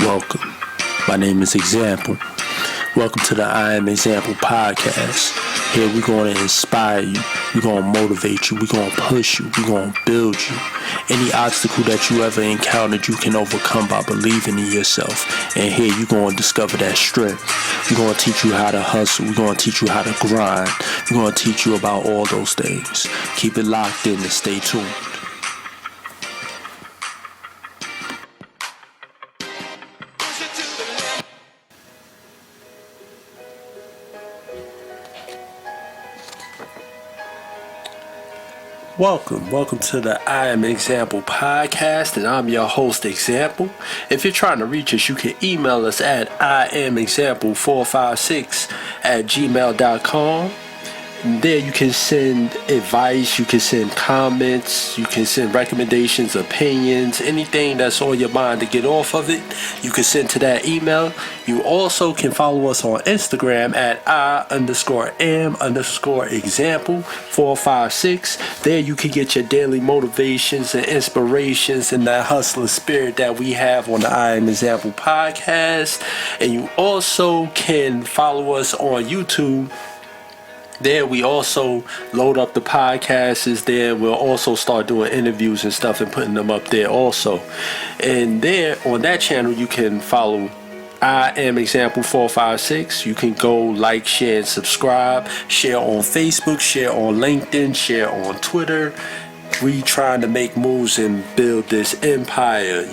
welcome. My name is Example. Welcome to the I Am Example podcast. Here we're going to inspire you. We're going to motivate you. We're going to push you. We're going to build you. Any obstacle that you ever encountered, you can overcome by believing in yourself. And here you're going to discover that strength. We're going to teach you how to hustle. We're going to teach you how to grind. We're going to teach you about all those things. Keep it locked in and stay tuned. Welcome to the I Am Example podcast, and I'm your host, Example. If you're trying to reach us, you can email us at iamexample456@gmail.com. And there you can send advice, you can send comments, you can send recommendations, opinions, anything that's on your mind to get off of it, you can send to that email. You also can follow us on Instagram at I_am_example456. There you can get your daily motivations and inspirations and that hustler spirit that we have on the I Am Example podcast. And you also can follow us on YouTube. There we also load up the podcasts is there. We'll also start doing interviews and stuff and putting them up there also. And there on that channel you can follow I Am Example 456. You can go like, share, and subscribe. Share on Facebook, share on LinkedIn, share on Twitter. We trying to make moves and build this empire.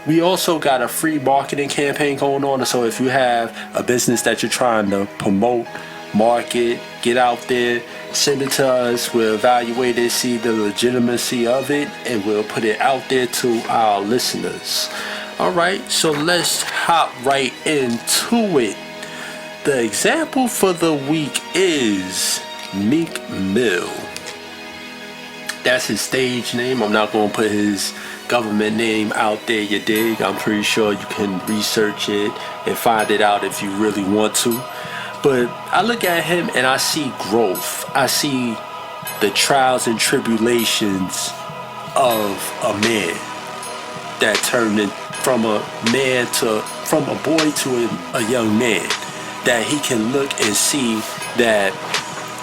We also got a free marketing campaign going on. So if you have a business that you're trying to promote, market, get out there, send it to us. We'll evaluate it, see the legitimacy of it, and we'll put it out there to our listeners. Alright, so let's hop right into it. The example for the week is Meek Mill. That's his stage name. I'm not going to put his government name out there, you dig? I'm pretty sure you can research it and find it out if you really want to. But I look at him and I see growth. I see the trials and tribulations of a man that turned from a boy to a young man. That he can look and see that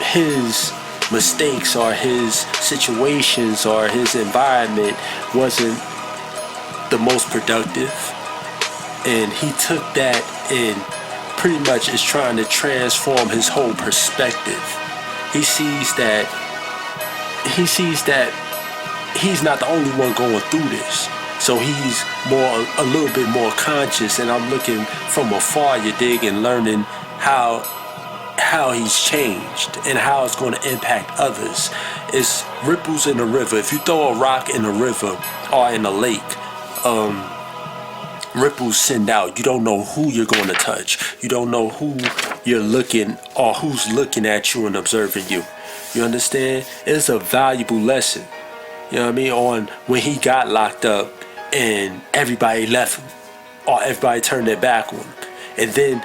his mistakes or his situations or his environment wasn't the most productive. And he took that and pretty much is trying to transform his whole perspective. He sees that he's not the only one going through this. So he's a little bit more conscious, and I'm looking from afar, you dig, and learning how he's changed and how it's going to impact others. It's ripples in the river. If you throw a rock in a river or in a lake, ripples send out. You don't know who you're going to touch. You don't know who you're looking or who's looking at you and observing you. You understand? It's a valuable lesson. You know what I mean? On when he got locked up and everybody left him or everybody turned their back on him. And then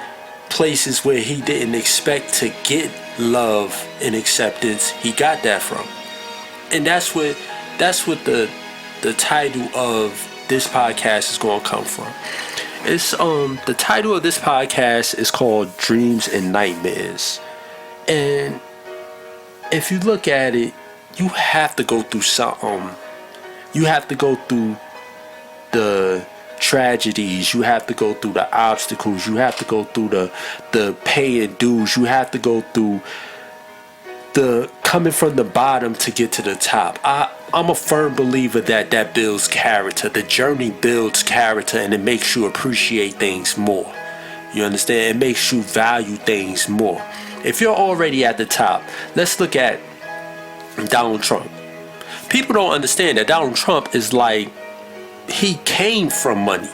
places where he didn't expect to get love and acceptance, he got that from. And that's what the title of this podcast is going to come from. It's the title of this podcast is called Dreams and Nightmares. And if you look at it, you have to go through something. You have to go through the tragedies, you have to go through the obstacles, you have to go through the paying dues, you have to go through the coming from the bottom to get to the top. I'm a firm believer that builds character. The journey builds character, and it makes you appreciate things more. You understand? It makes you value things more. If you're already at the top, let's look at Donald Trump. People don't understand that Donald Trump is like, he came from money.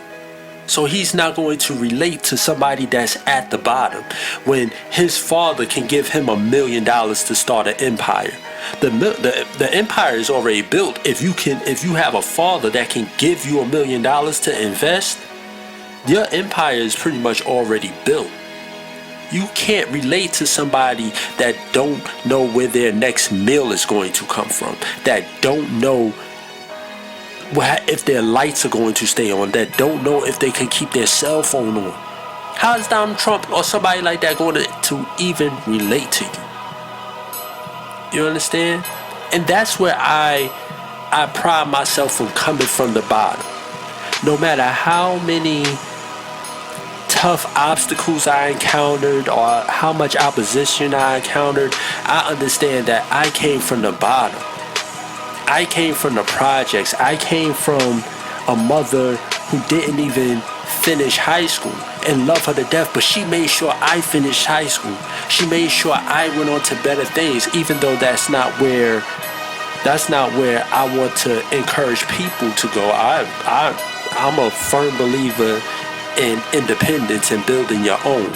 So he's not going to relate to somebody that's at the bottom when his father can give him $1 million to start an empire. The empire is already built. If you have a father that can give you $1 million to invest, your empire is pretty much already built. You can't relate to somebody that don't know where their next meal is going to come from, that don't know if their lights are going to stay on, that don't know if they can keep their cell phone on. How is Donald Trump or somebody like that going to even relate to you? You understand? And that's where I pride myself from coming from the bottom. No matter how many tough obstacles I encountered or how much opposition I encountered, I understand that I came from the bottom. I came from the projects. I came from a mother who didn't even finish high school and love her to death, but she made sure I finished high school. She made sure I went on to better things, even though that's not where I want to encourage people to go. I'm a firm believer in independence and building your own.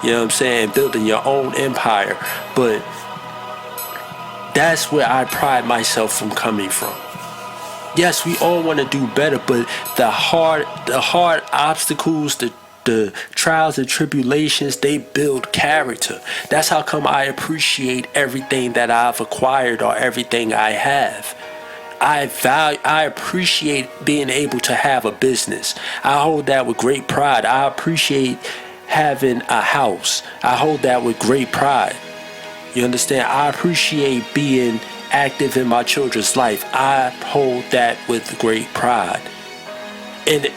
You know what I'm saying? Building your own empire. But that's where I pride myself from coming from. Yes, we all want to do better, but the hard obstacles, the trials and tribulations, they build character. That's how come I appreciate everything that I've acquired or everything I have. I appreciate being able to have a business. I hold that with great pride. I appreciate having a house. I hold that with great pride. You understand? I appreciate being active in my children's life. I hold that with great pride. And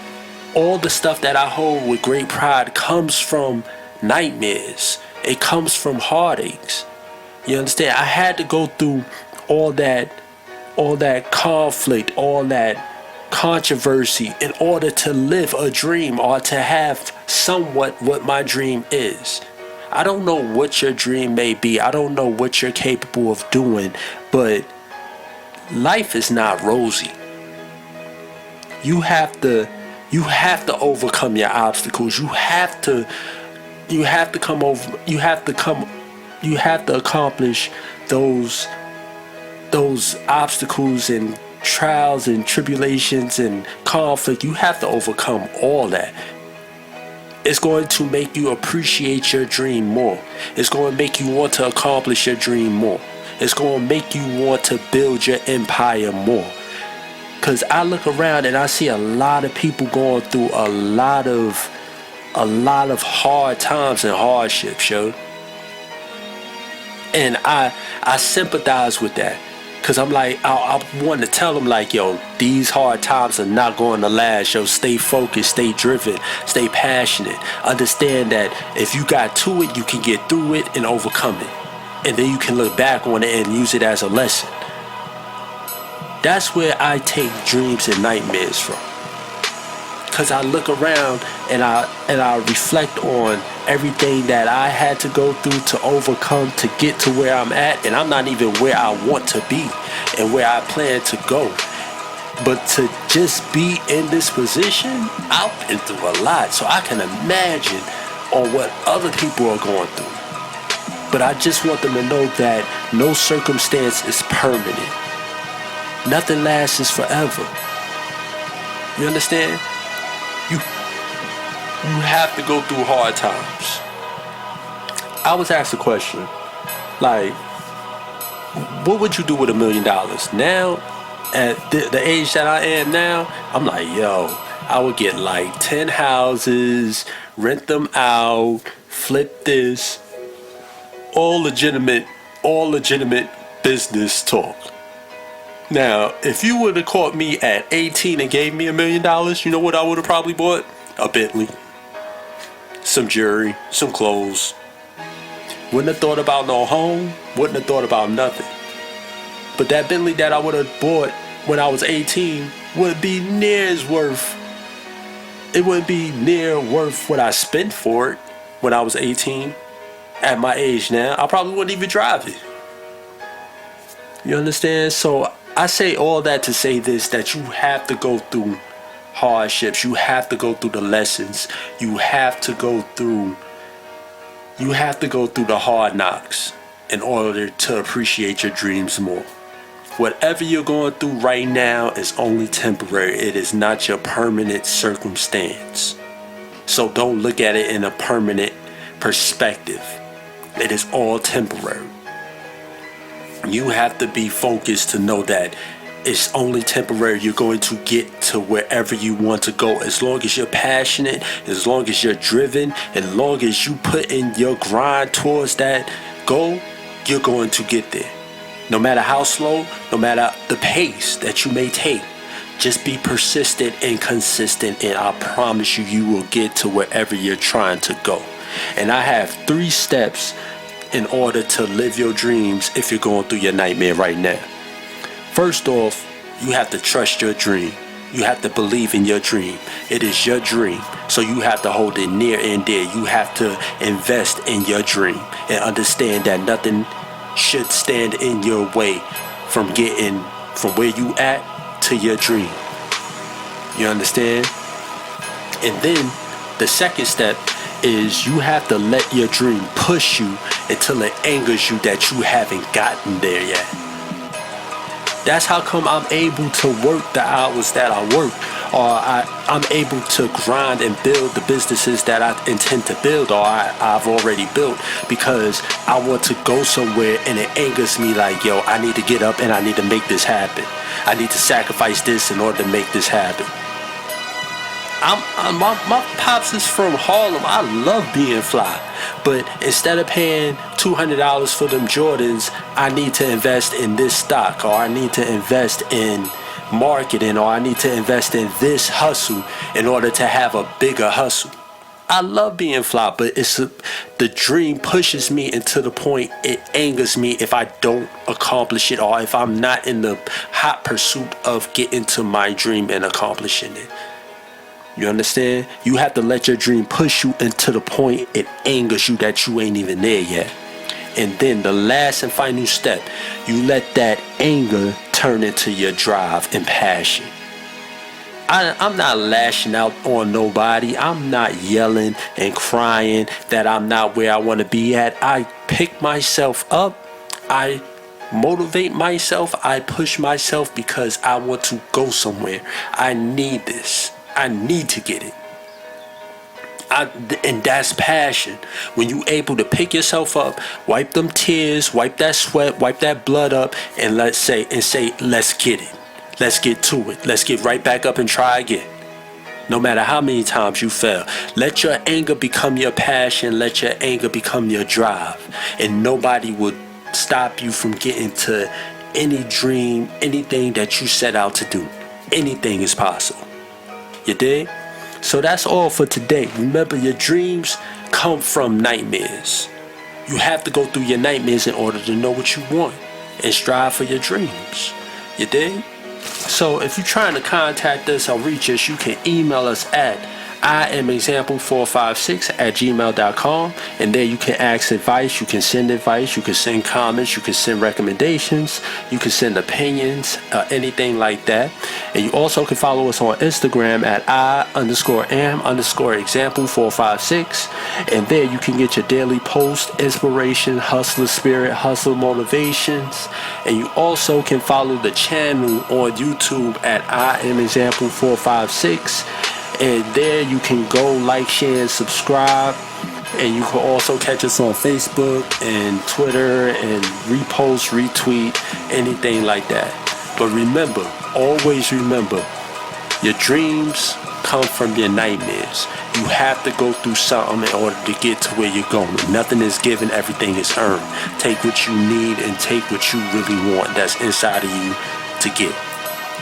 all the stuff that I hold with great pride comes from nightmares. It comes from heartaches. You understand? I had to go through all that conflict, all that controversy in order to live a dream or to have somewhat what my dream is. I don't know what your dream may be. I don't know what you're capable of doing, but life is not rosy. You have to overcome your obstacles. You have to accomplish those obstacles and trials and tribulations and conflict. You have to overcome all that. It's going to make you appreciate your dream more. It's going to make you want to accomplish your dream more. It's going to make you want to build your empire more. Because I look around and I see a lot of people going through a lot of hard times and hardships, yo. And I sympathize with that. Because I'm like, I want to tell them like, yo, these hard times are not going to last. Yo, stay focused, stay driven, stay passionate. Understand that if you got to it, you can get through it and overcome it. And then you can look back on it and use it as a lesson. That's where I take dreams and nightmares from. Because I look around and I reflect on everything that I had to go through to overcome to get to where I'm at, and I'm not even where I want to be and where I plan to go. But to just be in this position, I've been through a lot, so I can imagine on what other people are going through. But I just want them to know that no circumstance is permanent. Nothing lasts forever. You understand? You have to go through hard times. I was asked a question, like, what would you do with $1 million? Now, at the age that I am now, I'm like, yo, I would get like 10 houses, rent them out, flip this, all legitimate business talk. Now, if you would have caught me at 18 and gave me $1 million, you know what I would have probably bought? A Bentley. Some jewelry, some clothes. Wouldn't have thought about no home, wouldn't have thought about nothing. But that Bentley that I would have bought when I was 18 wouldn't be near as worth. It wouldn't be near worth what I spent for it when I was 18. At my age now, I probably wouldn't even drive it. You understand? So I say all that to say this, that you have to go through hardships. You have to go through the lessons. You have to go through the hard knocks in order to appreciate your dreams more. Whatever you're going through right now is only temporary. It is not your permanent circumstance. So don't look at it in a permanent perspective. It is all temporary. You have to be focused to know that it's only temporary. You're going to get to wherever you want to go. As long as you're passionate, as long as you're driven, as long as you put in your grind towards that goal, you're going to get there. No matter how slow, no matter the pace that you may take, just be persistent and consistent, and I promise you, you will get to wherever you're trying to go. And I have 3 steps in order to live your dreams if you're going through your nightmare right now. First off, you have to trust your dream. You have to believe in your dream. It is your dream, so you have to hold it near and dear. You have to invest in your dream and understand that nothing should stand in your way from getting from where you at to your dream. You understand? And then the second step is you have to let your dream push you until it angers you that you haven't gotten there yet. That's how come I'm able to work the hours that I work, or I'm able to grind and build the businesses that I intend to build, or I've already built, because I want to go somewhere and it angers me like, yo, I need to get up and I need to make this happen. I need to sacrifice this in order to make this happen. My pops is from Harlem. I love being fly. But instead of paying $200 for them Jordans, I need to invest in this stock, or I need to invest in marketing, or I need to invest in this hustle in order to have a bigger hustle. I love being fly, but the dream pushes me into the point it angers me if I don't accomplish it, or if I'm not in the hot pursuit of getting to my dream and accomplishing it. You understand? You have to let your dream push you into the point it angers you that you ain't even there yet. And then the last and final step, you let that anger turn into your drive and passion. I'm not lashing out on nobody. I'm not yelling and crying that I'm not where I want to be at. I pick myself up. I motivate myself. I push myself because I want to go somewhere. I need this. I need to get it. And that's passion. When you able to pick yourself up, wipe them tears, wipe that sweat, wipe that blood up, and say, let's get it. Let's get to it. Let's get right back up and try again. No matter how many times you fail, let your anger become your passion. Let your anger become your drive. And nobody would stop you from getting to any dream, anything that you set out to do. Anything is possible. You dig? So that's all for today. Remember, your dreams come from nightmares. You have to go through your nightmares in order to know what you want and strive for your dreams. You dig? So if you're trying to contact us or reach us, you can email us at iamexample456@gmail.com, and there you can ask advice, you can send advice, you can send comments, you can send recommendations, you can send opinions, anything like that. And you also can follow us on Instagram at I_am_example456, and there you can get your daily post, inspiration, hustler spirit, hustle motivations. And you also can follow the channel on YouTube at IamExample456. And there you can go like, share, and subscribe. And you can also catch us on Facebook and Twitter and repost, retweet, anything like that. But remember, always remember, your dreams come from your nightmares. You have to go through something in order to get to where you're going. Nothing is given, everything is earned. Take what you need and take what you really want that's inside of you to get.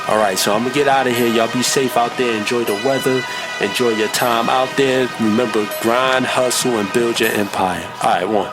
Alright, so I'm going to get out of here. Y'all be safe out there. Enjoy the weather. Enjoy your time out there. Remember, grind, hustle, and build your empire. Alright, one.